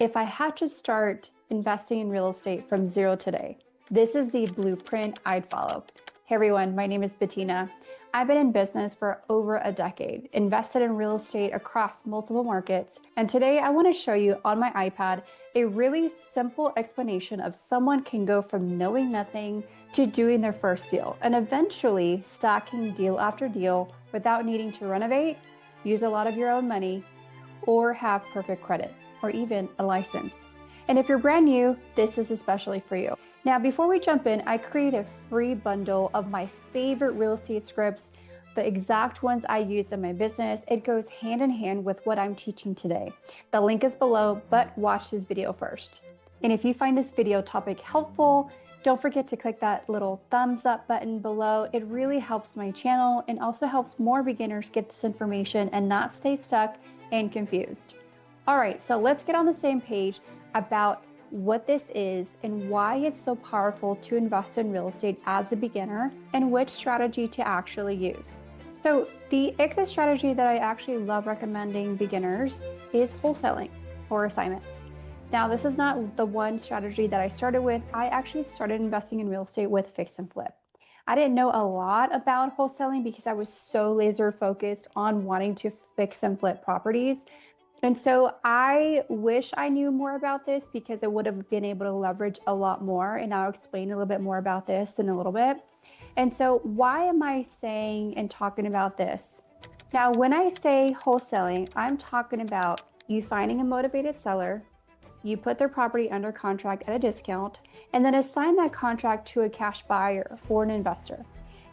If I had to start investing in real estate from zero today, this is the blueprint I'd follow. Hey everyone, my name is Bettina. I've been in business for over a decade, invested in real estate across multiple markets, and today I want to show you on my iPad a really simple explanation of someone can go from knowing nothing to doing their first deal and eventually stacking deal after deal without needing to renovate, use a lot of your own money, or have perfect credit, or even a license. And if you're brand new, this is especially for you. Now, before we jump in, I created a free bundle of my favorite real estate scripts, the exact ones I use in my business. It goes hand in hand with what I'm teaching today. The link is below, but watch this video first. And if you find this video topic helpful, don't forget to click that little thumbs up button below. It really helps my channel and also helps more beginners get this information and not stay stuck and confused. All right, so let's get on the same page about what this is and why it's so powerful to invest in real estate as a beginner and which strategy to actually use. So the exit strategy that I actually love recommending beginners is wholesaling or assignments. Now, this is not the one strategy that I started with. I actually started investing in real estate with fix and flip. I didn't know a lot about wholesaling because I was so laser focused on wanting to fix and flip properties. And so I wish I knew more about this because I would have been able to leverage a lot more. And I'll explain a little bit more about this in a little bit. And so why am I saying and talking about this? Now, when I say wholesaling, I'm talking about you finding a motivated seller, you put their property under contract at a discount, and then assign that contract to a cash buyer or an investor.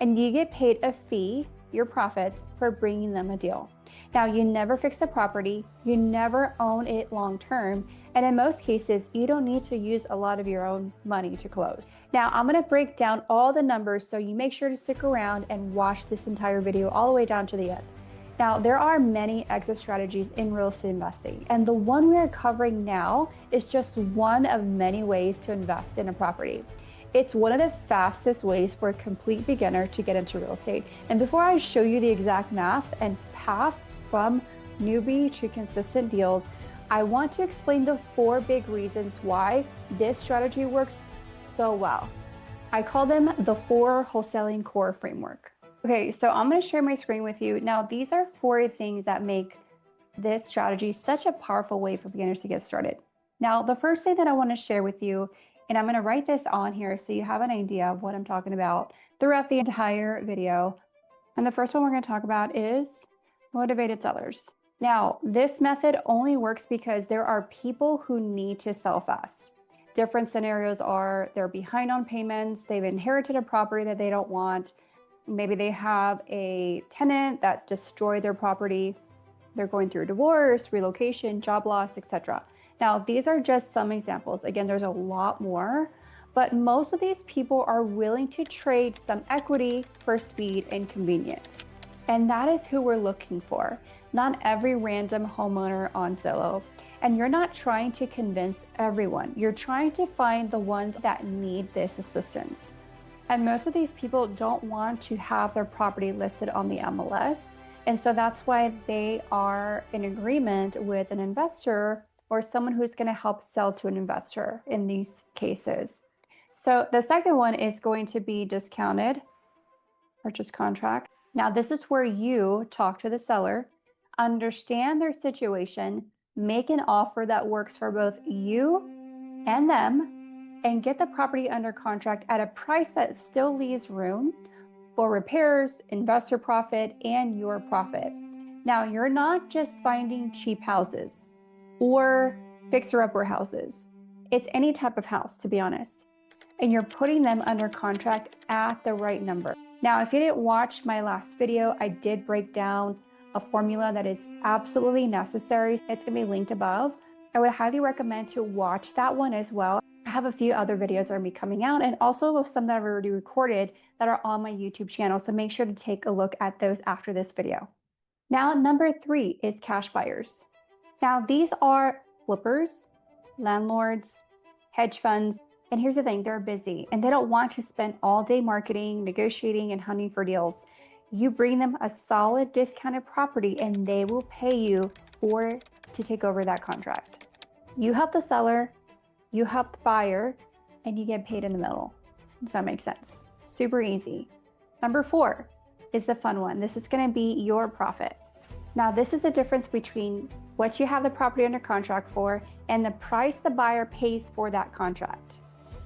And you get paid a fee, your profits, for bringing them a deal. Now, you never fix the property, you never own it long-term, and in most cases, you don't need to use a lot of your own money to close. Now, I'm gonna break down all the numbers, so you make sure to stick around and watch this entire video all the way down to the end. Now, there are many exit strategies in real estate investing, and the one we are covering now is just one of many ways to invest in a property. It's one of the fastest ways for a complete beginner to get into real estate. And before I show you the exact math and path from newbie to consistent deals, I want to explain the 4 big reasons why this strategy works so well. I call them the 4 wholesaling core framework. Okay, so I'm going to share my screen with you. Now, these are 4 things that make this strategy such a powerful way for beginners to get started. Now, the first thing that I want to share with you, and I'm going to write this on here so you have an idea of what I'm talking about throughout the entire video. And the first one we're going to talk about is motivated sellers. Now, this method only works because there are people who need to sell fast. Different scenarios are they're behind on payments, they've inherited a property that they don't want, maybe they have a tenant that destroyed their property, they're going through divorce, relocation, job loss, etc. Now, these are just some examples. Again, there's a lot more, but most of these people are willing to trade some equity for speed and convenience. And that is who we're looking for, not every random homeowner on Zillow. And you're not trying to convince everyone. You're trying to find the ones that need this assistance. And most of these people don't want to have their property listed on the MLS. And so that's why they are in agreement with an investor or someone who's going to help sell to an investor in these cases. So the second one is going to be discounted purchase contract. Now, this is where you talk to the seller, understand their situation, make an offer that works for both you and them, and get the property under contract at a price that still leaves room for repairs, investor profit, and your profit. Now, you're not just finding cheap houses or fixer-upper houses. It's any type of house, to be honest. And you're putting them under contract at the right number. Now, if you didn't watch my last video, I did break down a formula that is absolutely necessary. It's gonna be linked above. I would highly recommend to watch that one as well. I have a few other videos that are gonna be coming out and also some that I've already recorded that are on my YouTube channel. So make sure to take a look at those after this video. Now, number 3 is cash buyers. Now, these are flippers, landlords, hedge funds, and here's the thing, they're busy and they don't want to spend all day marketing, negotiating, and hunting for deals. You bring them a solid discounted property and they will pay you to take over that contract. You help the seller, you help the buyer, and you get paid in the middle. Does that make sense? Super easy. Number 4 is the fun one. This is going to be your profit. Now, this is the difference between what you have the property under contract for and the price the buyer pays for that contract.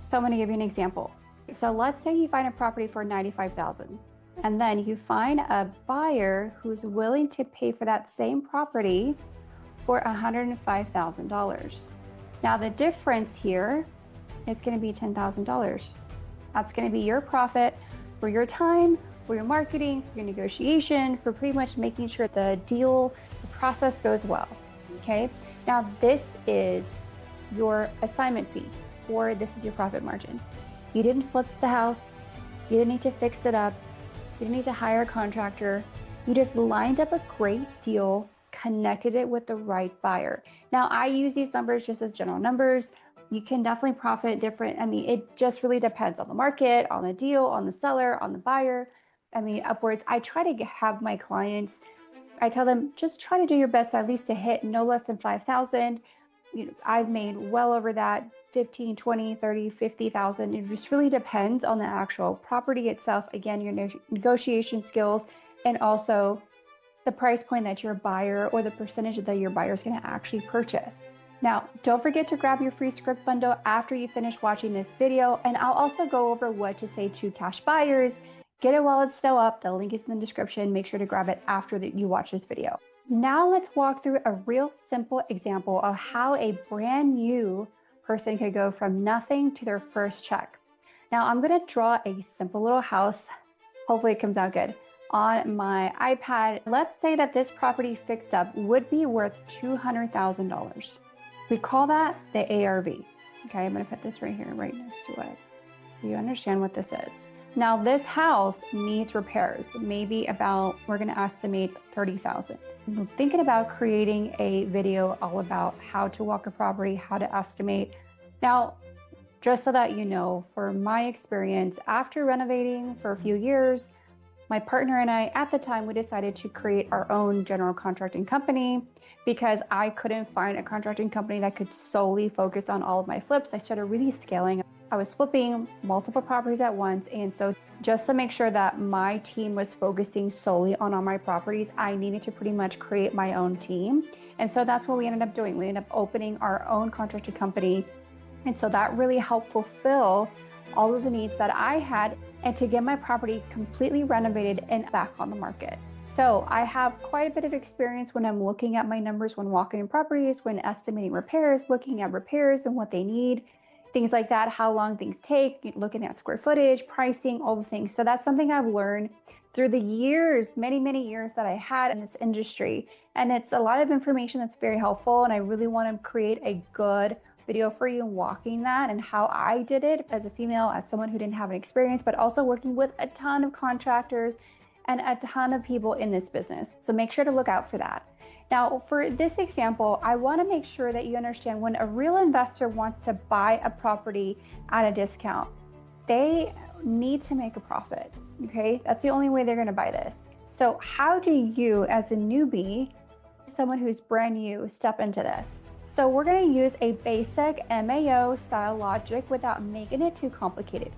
So I'm going to give you an example. So let's say you find a property for $95,000, and then you find a buyer who's willing to pay for that same property for $105,000. Now, the difference here is going to be $10,000. That's going to be your profit for your time, for your marketing, for your negotiation, for pretty much making sure the deal, the process goes well. Okay. Now, this is your assignment fee, or this is your profit margin. You didn't flip the house. You didn't need to fix it up. You didn't need to hire a contractor. You just lined up a great deal, connected it with the right buyer. Now, I use these numbers just as general numbers. You can definitely profit different. I mean, it just really depends on the market, on the deal, on the seller, on the buyer. I mean, upwards. I try to have my clients, I tell them, just try to do your best at least to hit no less than 5,000. You know, I've made well over that, 15, 20, 30, 50,000. It just really depends on the actual property itself. Again, your negotiation skills, and also the price point that your buyer, or the percentage that your buyer is going to actually purchase. Now, don't forget to grab your free script bundle after you finish watching this video. And I'll also go over what to say to cash buyers. Get it while it's still up. The link is in the description. Make sure to grab it after you watch this video. Now let's walk through a real simple example of how a brand new person could go from nothing to their first check. Now I'm going to draw a simple little house. Hopefully it comes out good. On my iPad, let's say that this property fixed up would be worth $200,000. We call that the ARV. Okay, I'm going to put this right here, right next to it, so you understand what this is. Now, this house needs repairs, maybe about, we're going to estimate $30,000. I'm thinking about creating a video all about how to walk a property, how to estimate. Now, just so that you know, for my experience, after renovating for a few years, my partner and I, at the time, we decided to create our own general contracting company because I couldn't find a contracting company that could solely focus on all of my flips. I started really scaling. I was flipping multiple properties at once. And so just to make sure that my team was focusing solely on all my properties, I needed to pretty much create my own team. And so that's what we ended up doing. We ended up opening our own contracting company. And so that really helped fulfill all of the needs that I had and to get my property completely renovated and back on the market. So I have quite a bit of experience when I'm looking at my numbers, when walking in properties, when estimating repairs, looking at repairs and what they need, things like that, how long things take, looking at square footage, pricing, all the things. So that's something I've learned through the years, many, many years that I had in this industry. And it's a lot of information that's very helpful. And I really want to create a good video for you walking that and how I did it as a female, as someone who didn't have an experience, but also working with a ton of contractors and a ton of people in this business. So make sure to look out for that. Now, for this example, I want to make sure that you understand when a real investor wants to buy a property at a discount, they need to make a profit. Okay, that's the only way they're going to buy this. So how do you, as a newbie, someone who's brand new, step into this? So we're going to use a basic MAO style logic without making it too complicated.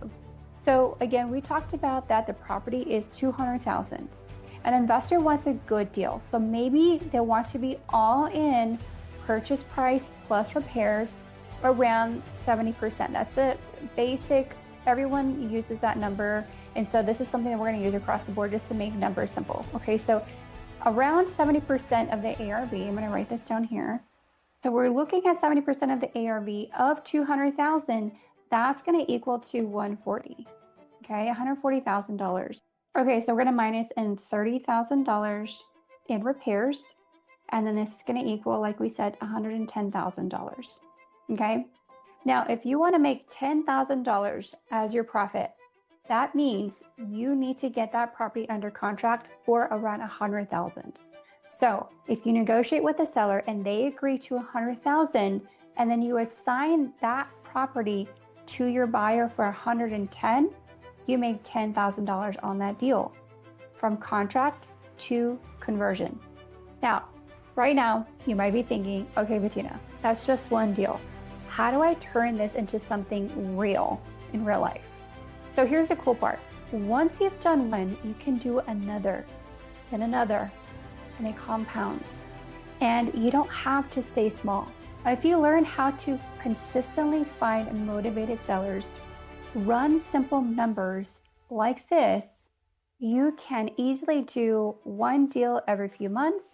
So again, we talked about that the property is $200,000. An investor wants a good deal. So maybe they want to be all in purchase price plus repairs around 70%. That's a basic, everyone uses that number. And so this is something that we're going to use across the board just to make numbers simple. Okay, so around 70% of the ARV, I'm going to write this down here. So we're looking at 70% of the ARV of 200,000. That's going to equal to 140. Okay, $140,000. Okay, so we're going to minus in $30,000 in repairs. And then this is going to equal, like we said, $110,000. Okay, now if you want to make $10,000 as your profit, that means you need to get that property under contract for around $100,000. So if you negotiate with the seller and they agree to $100,000, and then you assign that property to your buyer for $110,000, you make $10,000 on that deal from contract to conversion. Now, Right now, you might be thinking, okay, Bettina, that's just one deal. How do I turn this into something real in real life? So here's the cool part. Once you've done one, you can do another, and another, and it compounds. And you don't have to stay small. If you learn how to consistently find motivated sellers, run simple numbers like this, you can easily do one deal every few months.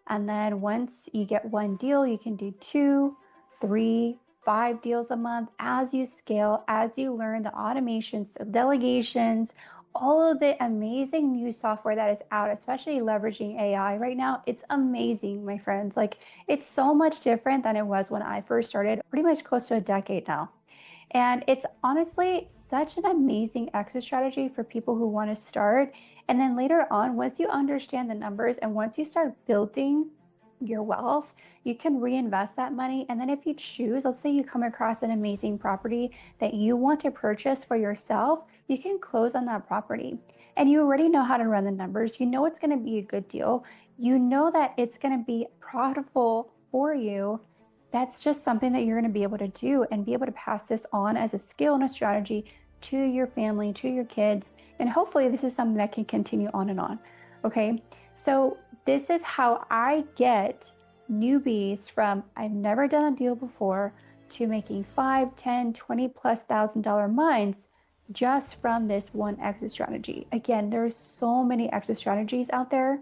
And then once you get one deal, you can do 2, 3, 5 deals a month as you scale, as you learn the automations, the delegations, all of the amazing new software that is out, especially leveraging AI right now. It's amazing, my friends. Like, it's so much different than it was when I first started, pretty much close to a decade now. And it's honestly such an amazing exit strategy for people who want to start. And then later on, once you understand the numbers and once you start building your wealth, you can reinvest that money. And then if you choose, let's say you come across an amazing property that you want to purchase for yourself, you can close on that property. And you already know how to run the numbers. You know it's going to be a good deal. You know that it's going to be profitable for you. That's just something that you're going to be able to do and be able to pass this on as a skill and a strategy to your family, to your kids. And hopefully this is something that can continue on and on. Okay. So this is how I get newbies from I've never done a deal before to making 5, 10, 20 plus $1,000 months just from this one exit strategy. Again, there's so many exit strategies out there.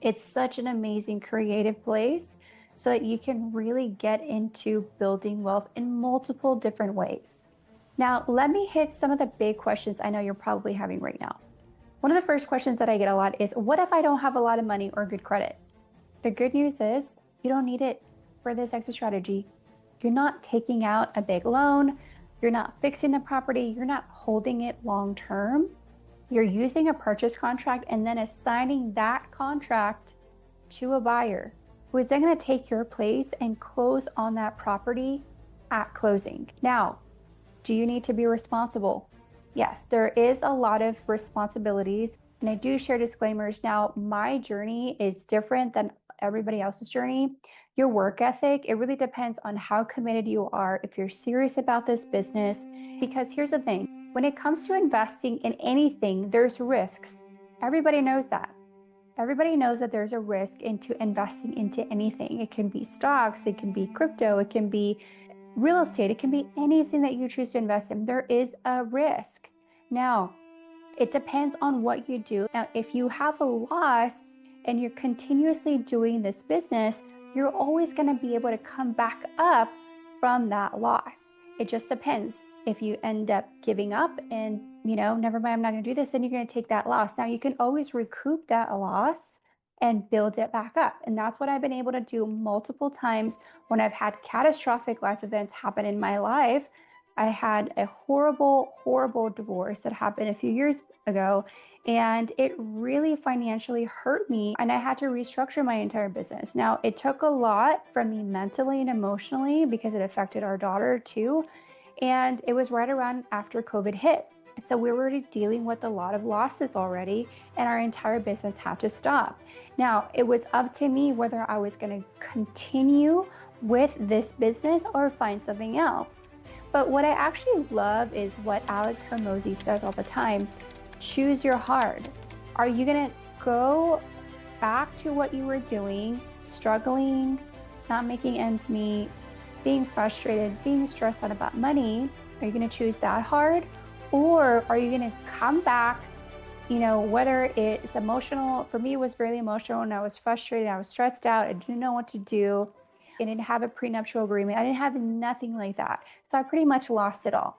It's such an amazing creative place so that you can really get into building wealth in multiple different ways. Now, let me hit some of the big questions I know you're probably having right now. One of the first questions that I get a lot is, what if I don't have a lot of money or good credit? The good news is you don't need it for this exit strategy. You're not taking out a big loan. You're not fixing the property. You're not holding it long term. You're using a purchase contract and then assigning that contract to a buyer who is then going to take your place and close on that property at closing. Now, do you need to be responsible? Yes, there is a lot of responsibilities, and I do share disclaimers. Now, my journey is different than everybody else's journey. Your work ethic, it really depends on how committed you are, if you're serious about this business, because here's the thing. When it comes to investing in anything, there's risks. Everybody knows that. Everybody knows that there's a risk into investing into anything. It can be stocks, it can be crypto, it can be real estate, it can be anything that you choose to invest in. There is a risk. Now, it depends on what you do. Now, if you have a loss and you're continuously doing this business, you're always going to be able to come back up from that loss. It just depends. If you end up giving up and, never mind, I'm not going to do this, then you're going to take that loss. Now, you can always recoup that loss and build it back up. And that's what I've been able to do multiple times when I've had catastrophic life events happen in my life. I had a horrible, horrible divorce that happened a few years ago, and it really financially hurt me, and I had to restructure my entire business. Now, it took a lot from me mentally and emotionally because it affected our daughter too. And it was right around after COVID hit. So we were already dealing with a lot of losses already, and our entire business had to stop. Now, it was up to me whether I was going to continue with this business or find something else. But what I actually love is what Alex Hormozi says all the time: choose your heart. Are you going to go back to what you were doing, struggling, not making ends meet, being frustrated, being stressed out about money? Are you going to choose that hard? Or are you going to come back, whether it's emotional? For me, it was really emotional, and I was frustrated. I was stressed out. I didn't know what to do. I didn't have a prenuptial agreement. I didn't have nothing like that. So I pretty much lost it all.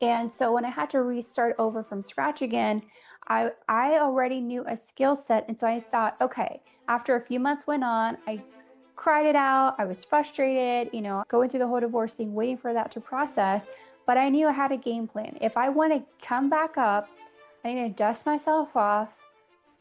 And so when I had to restart over from scratch again, I already knew a skill set. And so I thought, okay, after a few months went on, I cried it out. I was frustrated, going through the whole divorce thing, waiting for that to process. But I knew I had a game plan. If I want to come back up, I need to dust myself off,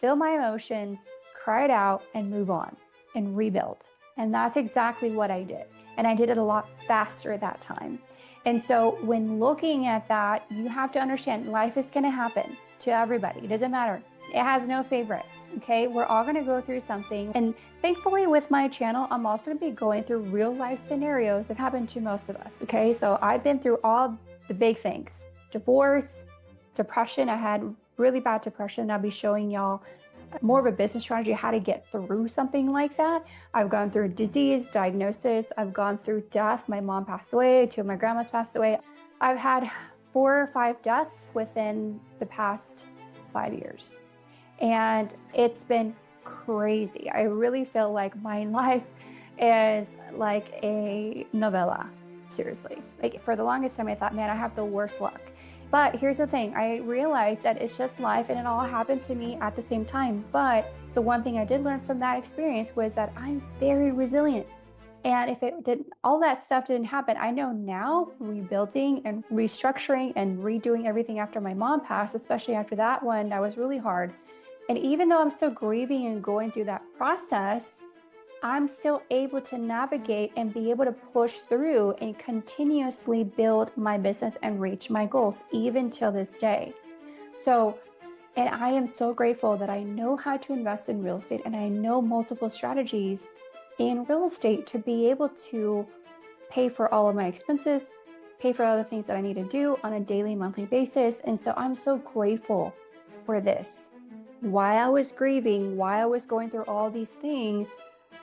feel my emotions, cry it out, and move on and rebuild. And that's exactly what I did. And I did it a lot faster at that time. And so when looking at that, you have to understand life is going to happen to everybody. It doesn't matter. It has no favorites. Okay. We're all going to go through something. And thankfully with my channel, I'm also going to be going through real life scenarios that happen to most of us. Okay. So I've been through all the big things: divorce, depression. I had really bad depression. I'll be showing y'all more of a business strategy, how to get through something like that. I've gone through disease, diagnosis. I've gone through death. My mom passed away. 2 of my grandmas passed away. I've had 4 or 5 deaths within the past 5 years. And it's been crazy. I really feel like my life is like a novella. Seriously. Like for the longest time, I thought, man, I have the worst luck. But here's the thing, I realized that it's just life and it all happened to me at the same time. But the one thing I did learn from that experience was that I'm very resilient. And if it didn't, all that stuff didn't happen, I know now rebuilding and restructuring and redoing everything after my mom passed, especially after that one, that was really hard. And even though I'm still grieving and going through that process, I'm still able to navigate and be able to push through and continuously build my business and reach my goals, even till this day. So, and I am so grateful that I know how to invest in real estate and I know multiple strategies in real estate to be able to pay for all of my expenses, pay for other things that I need to do on a daily, monthly basis. And so I'm so grateful for this. While I was grieving, while I was going through all these things,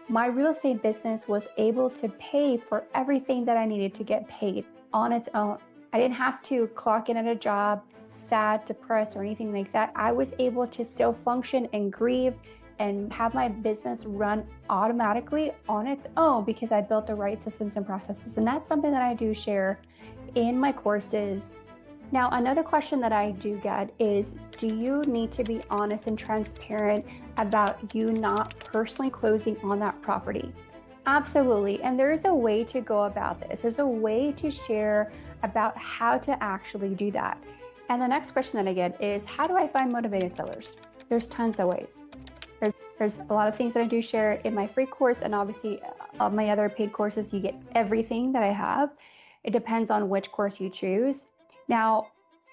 my real estate business was able to pay for everything that I needed to get paid on its own. I didn't have to clock in at a job, sad, depressed, or anything like that. I was able to still function and grieve and have my business run automatically on its own because I built the right systems and processes. And that's something that I do share in my courses. Now, another question that I do get is, do you need to be honest and transparent about you not personally closing on that property? Absolutely. And there's a way to go about this. There's a way to share about how to actually do that. And the next question that I get is, how do I find motivated sellers? There's tons of ways. There's a lot of things that I do share in my free course, and obviously my other paid courses, you get everything that I have. It depends on which course you choose. Now,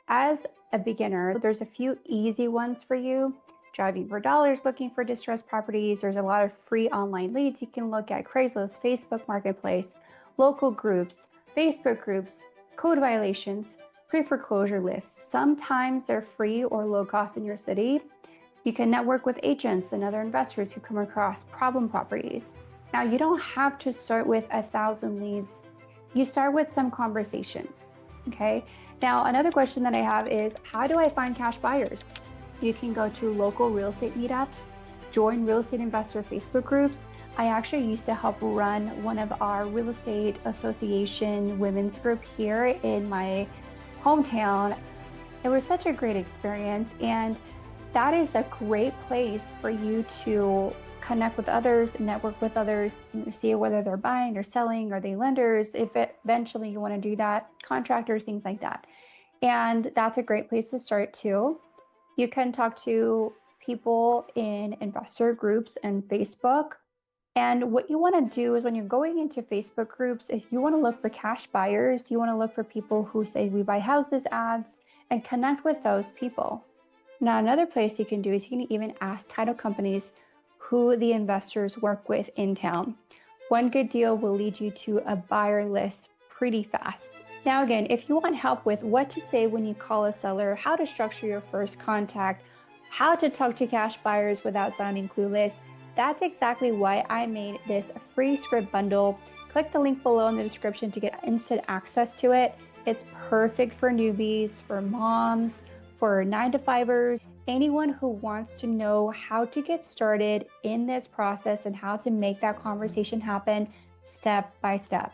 as a beginner, there's a few easy ones for you. Driving for dollars, looking for distressed properties. There's a lot of free online leads you can look at: Craigslist, Facebook Marketplace, local groups, Facebook groups, code violations, pre-foreclosure lists. Sometimes they're free or low cost in your city. You can network with agents and other investors who come across problem properties. Now, you don't have to start with 1,000 leads. You start with some conversations, okay? Now, another question that I have is, how do I find cash buyers? You can go to local real estate meetups, join real estate investor Facebook groups. I actually used to help run one of our real estate association women's group here in my hometown. It was such a great experience, and that is a great place for you to connect with others, network with others, see whether they're buying or selling, are they lenders, if eventually you want to do that, contractors, things like that. And that's a great place to start too. You can talk to people in investor groups and Facebook. And what you want to do is, when you're going into Facebook groups, if you want to look for cash buyers, you want to look for people who say we buy houses ads and connect with those people. Now, another place you can do is you can even ask title companies who the investors work with in town. One good deal will lead you to a buyer list pretty fast. Now, again, if you want help with what to say when you call a seller, how to structure your first contact, how to talk to cash buyers without sounding clueless, that's exactly why I made this free script bundle. Click the link below in the description to get instant access to it. It's perfect for newbies, for moms, for 9-to-5ers, anyone who wants to know how to get started in this process and how to make that conversation happen step by step.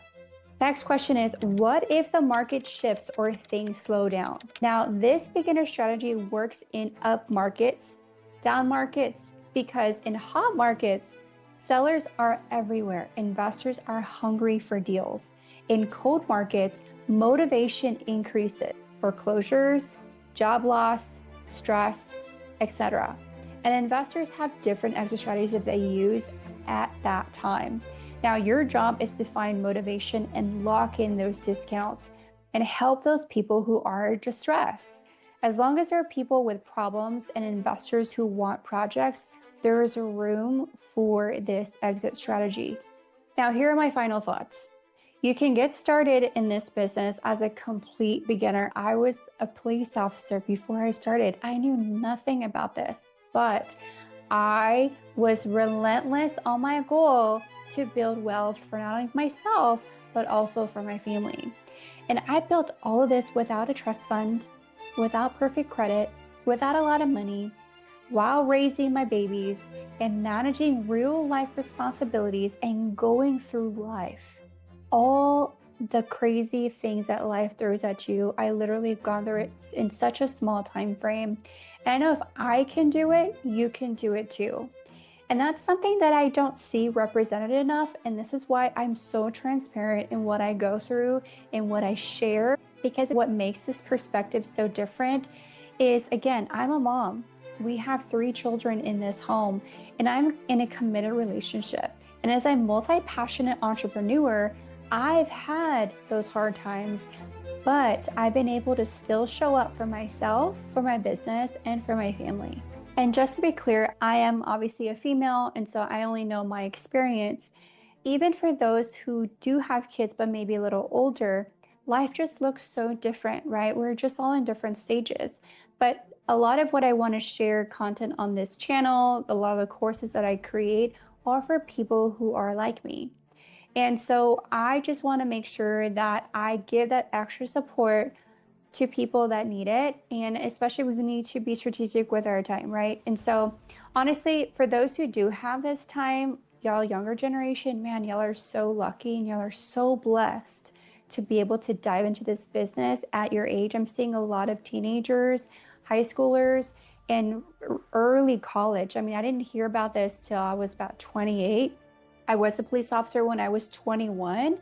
Next question is, what if the market shifts or things slow down? Now, this beginner strategy works in up markets, down markets, because in hot markets, sellers are everywhere. Investors are hungry for deals. In cold markets, motivation increases: foreclosures, job loss, stress, etc. And investors have different exit strategies that they use at that time. Now, your job is to find motivation and lock in those discounts and help those people who are distressed. As long as there are people with problems and investors who want projects, there is a room for this exit strategy. Now, here are my final thoughts. You can get started in this business as a complete beginner. I was a police officer before I started. I knew nothing about this, but I was relentless on my goal to build wealth for not only myself, but also for my family. And I built all of this without a trust fund, without perfect credit, without a lot of money, while raising my babies and managing real life responsibilities and going through life. All the crazy things that life throws at you, I literally have gone through it in such a small time frame. And I know if I can do it, you can do it too. And that's something that I don't see represented enough. And this is why I'm so transparent in what I go through and what I share, because what makes this perspective so different is, again, I'm a mom. We have 3 children in this home, and I'm in a committed relationship. And as a multi-passionate entrepreneur, I've had those hard times, but I've been able to still show up for myself, for my business, and for my family. And just to be clear, I am obviously a female, and so I only know my experience. Even for those who do have kids, but maybe a little older, life just looks so different, right? We're just all in different stages. But a lot of what I want to share content on this channel, a lot of the courses that I create are for people who are like me. And so I just want to make sure that I give that extra support to people that need it. And especially we need to be strategic with our time, right? And so honestly, for those who do have this time, y'all younger generation, man, y'all are so lucky and y'all are so blessed to be able to dive into this business at your age. I'm seeing a lot of teenagers, high schoolers, and early college. I mean, I didn't hear about this till I was about 28. I was a police officer when I was 21,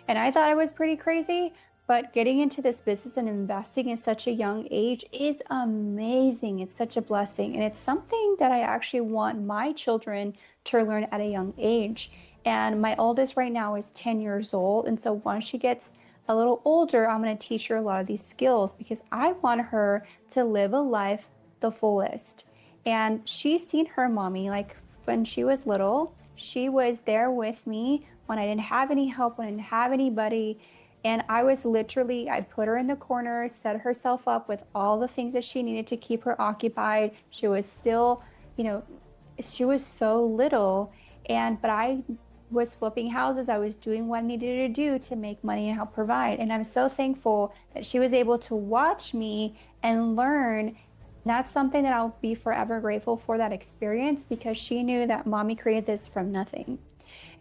and I thought I was pretty crazy, but getting into this business and investing in such a young age is amazing. It's such a blessing, and it's something that I actually want my children to learn at a young age. And my oldest right now is 10 years old, and so once she gets a little older, I'm going to teach her a lot of these skills because I want her to live a life the fullest. And she's seen her mommy, like when she was little, she was there with me when I didn't have any help, when I didn't have anybody. And I was literally, I put her in the corner, set herself up with all the things that she needed to keep her occupied. She was still, she was so little. But I was flipping houses. I was doing what I needed to do to make money and help provide. And I'm so thankful that she was able to watch me and learn. That's something that I'll be forever grateful for, that experience, because she knew that mommy created this from nothing.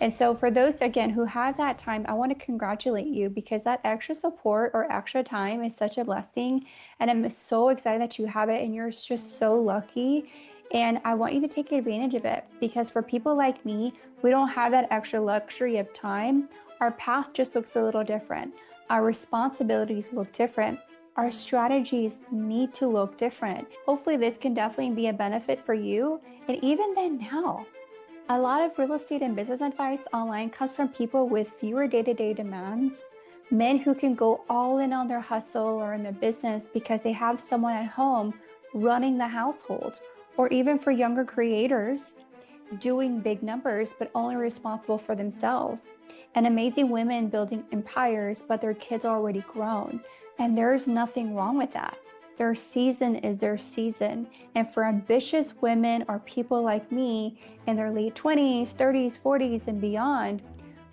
And so for those, again, who have that time, I want to congratulate you because that extra support or extra time is such a blessing. And I'm so excited that you have it and you're just so lucky. And I want you to take advantage of it because for people like me, we don't have that extra luxury of time. Our path just looks a little different. Our responsibilities look different. Our strategies need to look different. Hopefully this can definitely be a benefit for you. And even then now, a lot of real estate and business advice online comes from people with fewer day-to-day demands, men who can go all in on their hustle or in their business because they have someone at home running the household, or even for younger creators doing big numbers but only responsible for themselves, and amazing women building empires but their kids are already grown. And there's nothing wrong with that. Their season is their season. And for ambitious women or people like me in their late 20s, 30s, 40s, and beyond,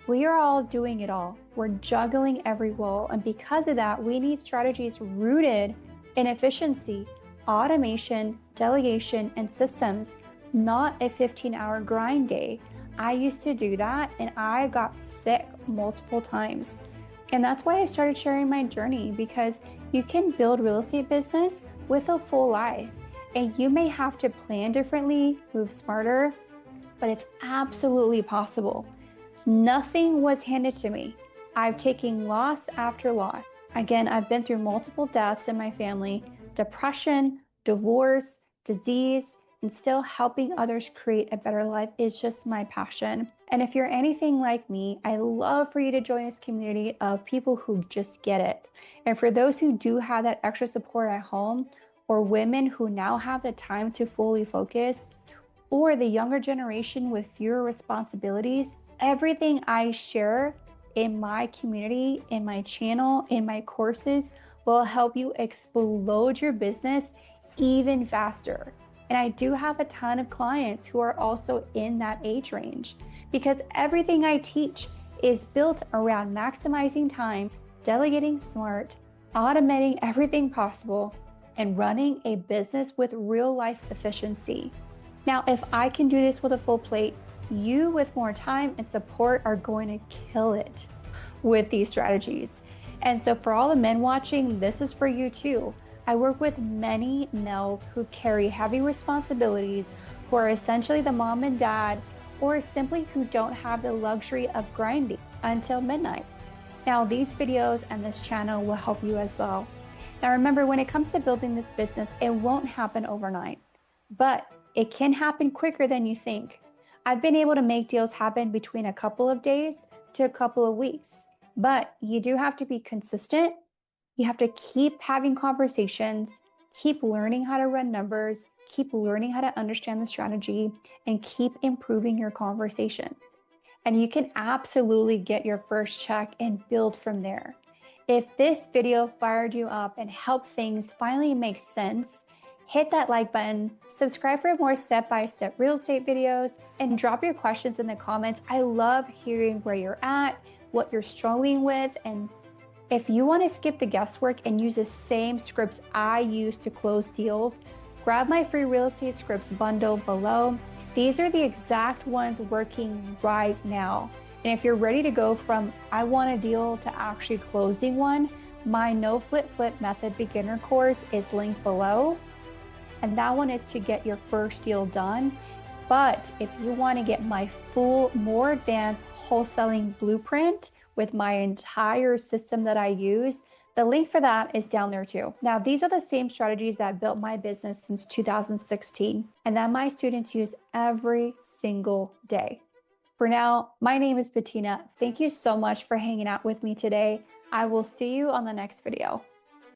we are all doing it all. We're juggling every role. And because of that, we need strategies rooted in efficiency, automation, delegation, and systems, not a 15-hour grind day. I used to do that and I got sick multiple times. And that's why I started sharing my journey, because you can build real estate business with a full life. And you may have to plan differently, move smarter, but it's absolutely possible. Nothing was handed to me. I've taken loss after loss. Again, I've been through multiple deaths in my family, depression, divorce, disease, and still helping others create a better life is just my passion. And if you're anything like me, I love for you to join this community of people who just get it. And for those who do have that extra support at home, or women who now have the time to fully focus, or the younger generation with fewer responsibilities, everything I share in my community, in my channel, in my courses will help you explode your business even faster. And I do have a ton of clients who are also in that age range because everything I teach is built around maximizing time, delegating smart, automating everything possible, and running a business with real life efficiency. Now, if I can do this with a full plate, you with more time and support are going to kill it with these strategies. And so for all the men watching, this is for you too. I work with many males who carry heavy responsibilities, who are essentially the mom and dad, or simply who don't have the luxury of grinding until midnight. Now, these videos and this channel will help you as well. Now, remember, when it comes to building this business, it won't happen overnight, but it can happen quicker than you think. I've been able to make deals happen between a couple of days to a couple of weeks, but you do have to be consistent. You have to keep having conversations, keep learning how to run numbers, keep learning how to understand the strategy, and keep improving your conversations. And you can absolutely get your first check and build from there. If this video fired you up and helped things finally make sense, hit that like button, subscribe for more step-by-step real estate videos, and drop your questions in the comments. I love hearing where you're at, what you're struggling with, and if you want to skip the guesswork and use the same scripts I use to close deals, grab my free real estate scripts bundle below. These are the exact ones working right now. And if you're ready to go from I want a deal to actually closing one, my no flip method beginner course is linked below. And that one is to get your first deal done. But if you want to get my full, more advanced wholesaling blueprint with my entire system that I use, the link for that is down there too. Now, these are the same strategies that built my business since 2016 and that my students use every single day. For now, my name is Bettina. Thank you so much for hanging out with me today. I will see you on the next video.